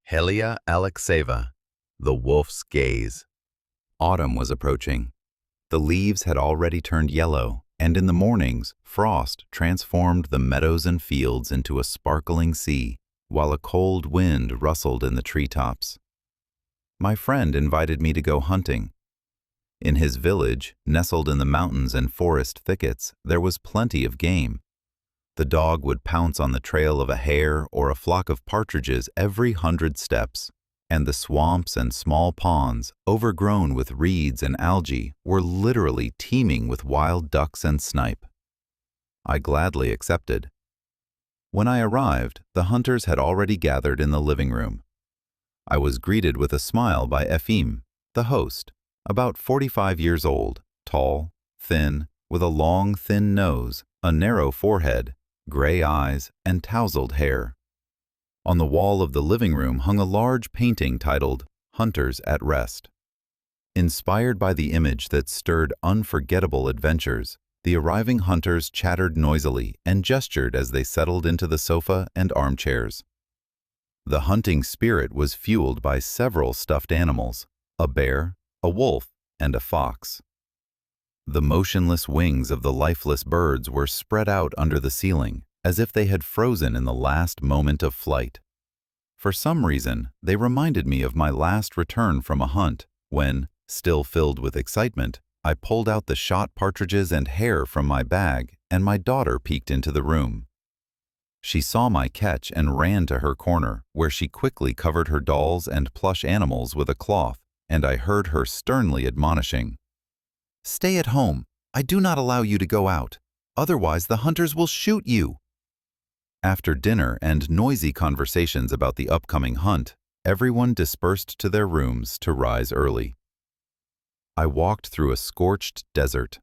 Heliya Alekseeva, The Wolf's Gaze. Autumn was approaching. The leaves had already turned yellow, and in the mornings, frost transformed the meadows and fields into a sparkling sea, while a cold wind rustled in the treetops. My friend invited me to go hunting. In his village, nestled in the mountains and forest thickets, there was plenty of game. The dog would pounce on the trail of a hare or a flock of partridges every 100 steps, and the swamps and small ponds, overgrown with reeds and algae, were literally teeming with wild ducks and snipe. I gladly accepted. When I arrived, the hunters had already gathered in the living room. I was greeted with a smile by Efim, the host, about 45 years old, tall, thin, with a long, thin nose, a narrow forehead, gray eyes, and tousled hair. On the wall of the living room hung a large painting titled "Hunters at Rest." Inspired by the image that stirred unforgettable adventures, the arriving hunters chattered noisily and gestured as they settled into the sofa and armchairs. The hunting spirit was fueled by several stuffed animals, a bear, a wolf, and a fox. The motionless wings of the lifeless birds were spread out under the ceiling, as if they had frozen in the last moment of flight. For some reason, they reminded me of my last return from a hunt, when, still filled with excitement, I pulled out the shot partridges and hare from my bag, and my daughter peeked into the room. She saw my catch and ran to her corner, where she quickly covered her dolls and plush animals with a cloth, and I heard her sternly admonishing, "Stay at home. I do not allow you to go out. Otherwise the hunters will shoot you." After dinner and noisy conversations about the upcoming hunt, everyone dispersed to their rooms to rise early. I walked through a scorched desert.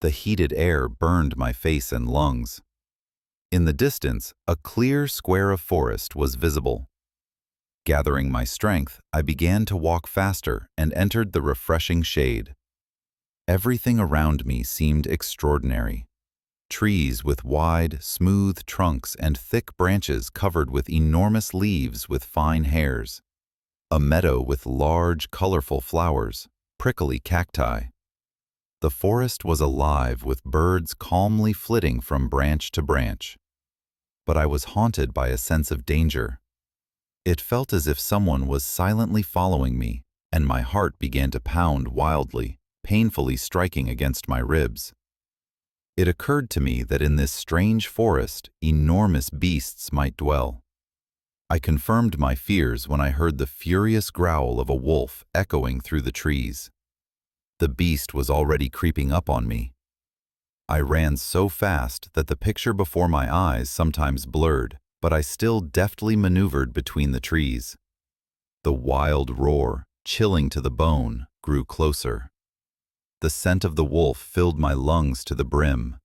The heated air burned my face and lungs. In the distance, a clear square of forest was visible. Gathering my strength, I began to walk faster and entered the refreshing shade. Everything around me seemed extraordinary. Trees with wide, smooth trunks and thick branches covered with enormous leaves with fine hairs. A meadow with large, colorful flowers, prickly cacti. The forest was alive with birds calmly flitting from branch to branch. But I was haunted by a sense of danger. It felt as if someone was silently following me, and my heart began to pound wildly, painfully striking against my ribs. It occurred to me that in this strange forest, enormous beasts might dwell. I confirmed my fears when I heard the furious growl of a wolf echoing through the trees. The beast was already creeping up on me. I ran so fast that the picture before my eyes sometimes blurred, but I still deftly maneuvered between the trees. The wild roar, chilling to the bone, grew closer. The scent of the wolf filled my lungs to the brim.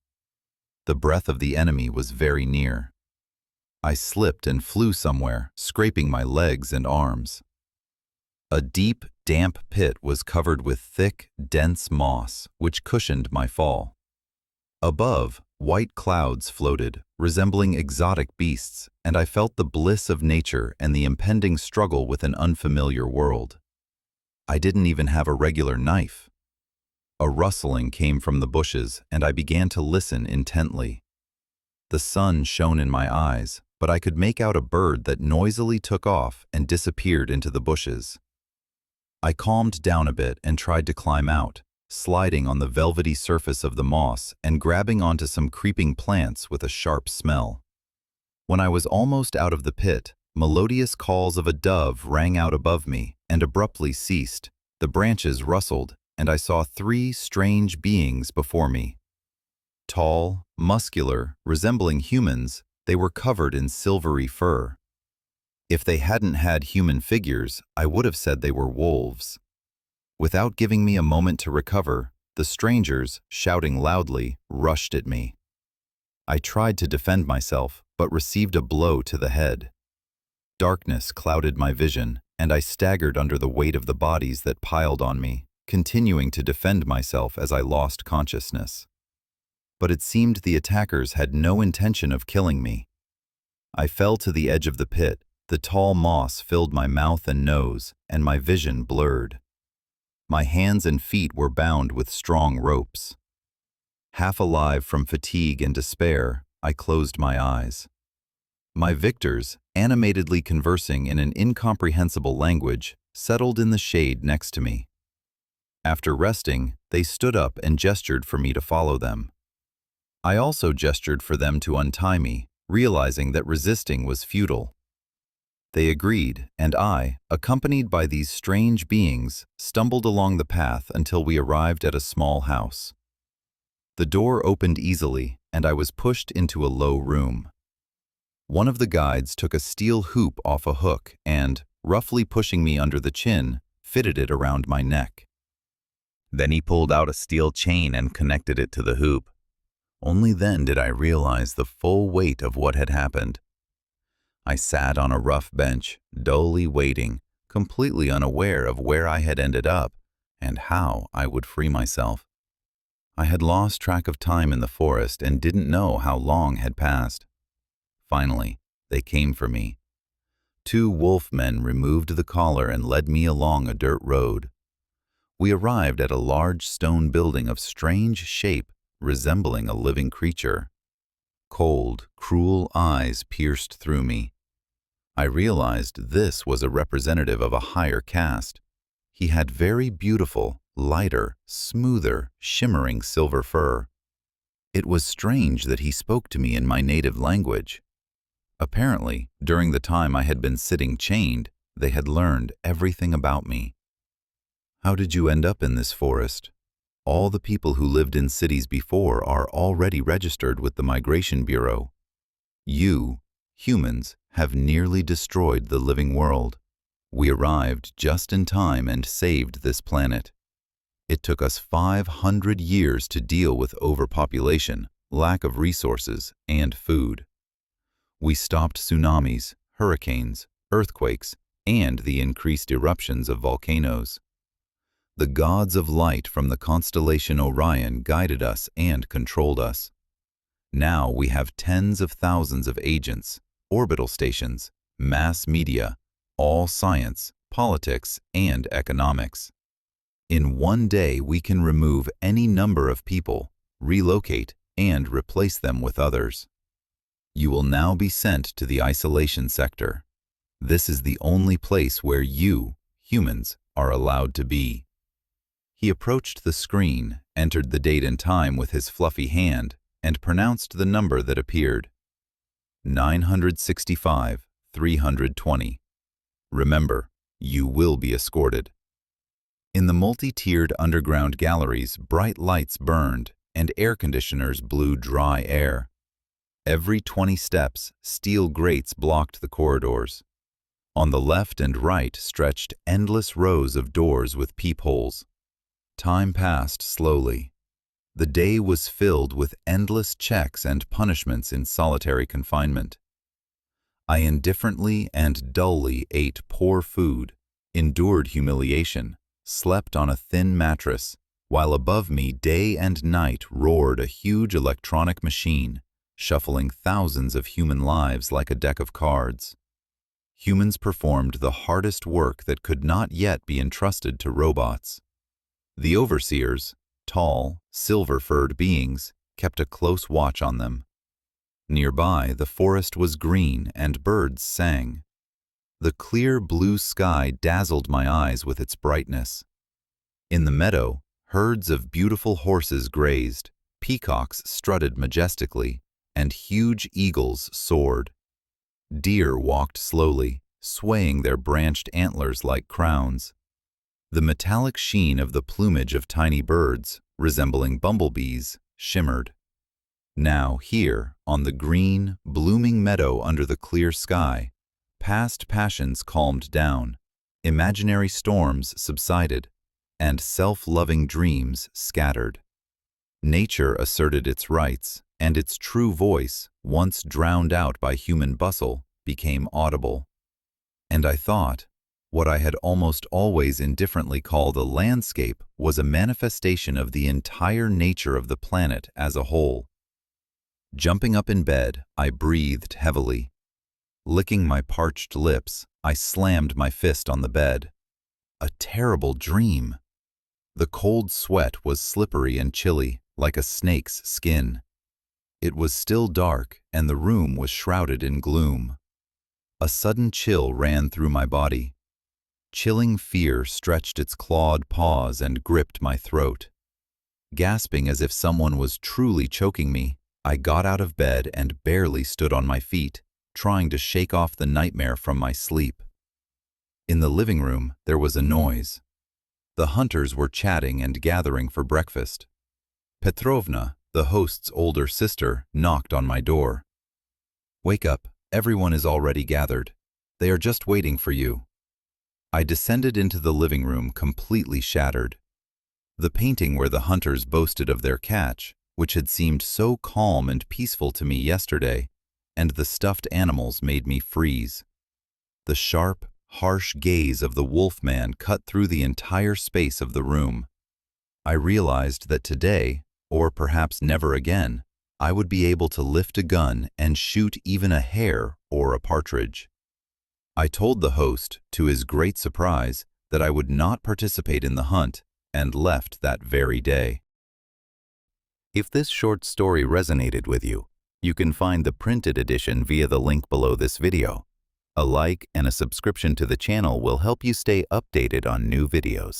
The breath of the enemy was very near. I slipped and flew somewhere, scraping my legs and arms. A deep, damp pit was covered with thick, dense moss, which cushioned my fall. Above, white clouds floated, resembling exotic beasts, and I felt the bliss of nature and the impending struggle with an unfamiliar world. I didn't even have a regular knife. A rustling came from the bushes, and I began to listen intently. The sun shone in my eyes, but I could make out a bird that noisily took off and disappeared into the bushes. I calmed down a bit and tried to climb out, sliding on the velvety surface of the moss and grabbing onto some creeping plants with a sharp smell. When I was almost out of the pit, melodious calls of a dove rang out above me and abruptly ceased. The branches rustled, and I saw 3 strange beings before me. Tall, muscular, resembling humans, they were covered in silvery fur. If they hadn't had human figures, I would have said they were wolves. Without giving me a moment to recover, the strangers, shouting loudly, rushed at me. I tried to defend myself, but received a blow to the head. Darkness clouded my vision, and I staggered under the weight of the bodies that piled on me, continuing to defend myself as I lost consciousness. But it seemed the attackers had no intention of killing me. I fell to the edge of the pit, The tall moss filled my mouth and nose, and my vision blurred. My hands and feet were bound with strong ropes. Half alive from fatigue and despair, I closed my eyes. My victors, animatedly conversing in an incomprehensible language, settled in the shade next to me. After resting, they stood up and gestured for me to follow them. I also gestured for them to untie me, realizing that resisting was futile. They agreed, and I, accompanied by these strange beings, stumbled along the path until we arrived at a small house. The door opened easily, and I was pushed into a low room. One of the guides took a steel hoop off a hook and, roughly pushing me under the chin, fitted it around my neck. Then he pulled out a steel chain and connected it to the hoop. Only then did I realize the full weight of what had happened. I sat on a rough bench, dully waiting, completely unaware of where I had ended up and how I would free myself. I had lost track of time in the forest and didn't know how long had passed. Finally, they came for me. 2 wolf men removed the collar and led me along a dirt road. We arrived at a large stone building of strange shape, resembling a living creature. Cold, cruel eyes pierced through me. I realized this was a representative of a higher caste. He had very beautiful, lighter, smoother, shimmering silver fur. It was strange that he spoke to me in my native language. Apparently, during the time I had been sitting chained, they had learned everything about me. How did you end up in this forest? All the people who lived in cities before are already registered with the Migration Bureau. You, humans, have nearly destroyed the living world. We arrived just in time and saved this planet. It took us 500 years to deal with overpopulation, lack of resources, and food. We stopped tsunamis, hurricanes, earthquakes, and the increased eruptions of volcanoes. The gods of light from the constellation Orion guided us and controlled us. Now we have tens of thousands of agents, orbital stations, mass media, all science, politics, and economics. In one day we can remove any number of people, relocate, and replace them with others. You will now be sent to the isolation sector. This is the only place where you, humans, are allowed to be. He approached the screen, entered the date and time with his fluffy hand, and pronounced the number that appeared. 965, 320. Remember, you will be escorted. In the multi-tiered underground galleries, bright lights burned, and air conditioners blew dry air. Every 20 steps, steel grates blocked the corridors. On the left and right stretched endless rows of doors with peepholes. Time passed slowly. The day was filled with endless checks and punishments in solitary confinement. I indifferently and dully ate poor food, endured humiliation, slept on a thin mattress, while above me day and night roared a huge electronic machine, shuffling thousands of human lives like a deck of cards. Humans performed the hardest work that could not yet be entrusted to robots. The overseers, tall, silver-furred beings, kept a close watch on them. Nearby, the forest was green and birds sang. The clear blue sky dazzled my eyes with its brightness. In the meadow, herds of beautiful horses grazed, peacocks strutted majestically, and huge eagles soared. Deer walked slowly, swaying their branched antlers like crowns. The metallic sheen of the plumage of tiny birds, resembling bumblebees, shimmered. Now here, on the green, blooming meadow under the clear sky, past passions calmed down, imaginary storms subsided, and self-loving dreams scattered. Nature asserted its rights, and its true voice, once drowned out by human bustle, became audible. And I thought, what I had almost always indifferently called a landscape was a manifestation of the entire nature of the planet as a whole. Jumping up in bed, I breathed heavily. Licking my parched lips, I slammed my fist on the bed. A terrible dream. The cold sweat was slippery and chilly, like a snake's skin. It was still dark, and the room was shrouded in gloom. A sudden chill ran through my body. Chilling fear stretched its clawed paws and gripped my throat. Gasping as if someone was truly choking me, I got out of bed and barely stood on my feet, trying to shake off the nightmare from my sleep. In the living room, there was a noise. The hunters were chatting and gathering for breakfast. Petrovna, the host's older sister, knocked on my door. "Wake up, everyone is already gathered. They are just waiting for you." I descended into the living room completely shattered. The painting where the hunters boasted of their catch, which had seemed so calm and peaceful to me yesterday, and the stuffed animals made me freeze. The sharp, harsh gaze of the wolfman cut through the entire space of the room. I realized that today, or perhaps never again, I would be able to lift a gun and shoot even a hare or a partridge. I told the host, to his great surprise, that I would not participate in the hunt, and left that very day. If this short story resonated with you, you can find the printed edition via the link below this video. A like and a subscription to the channel will help you stay updated on new videos.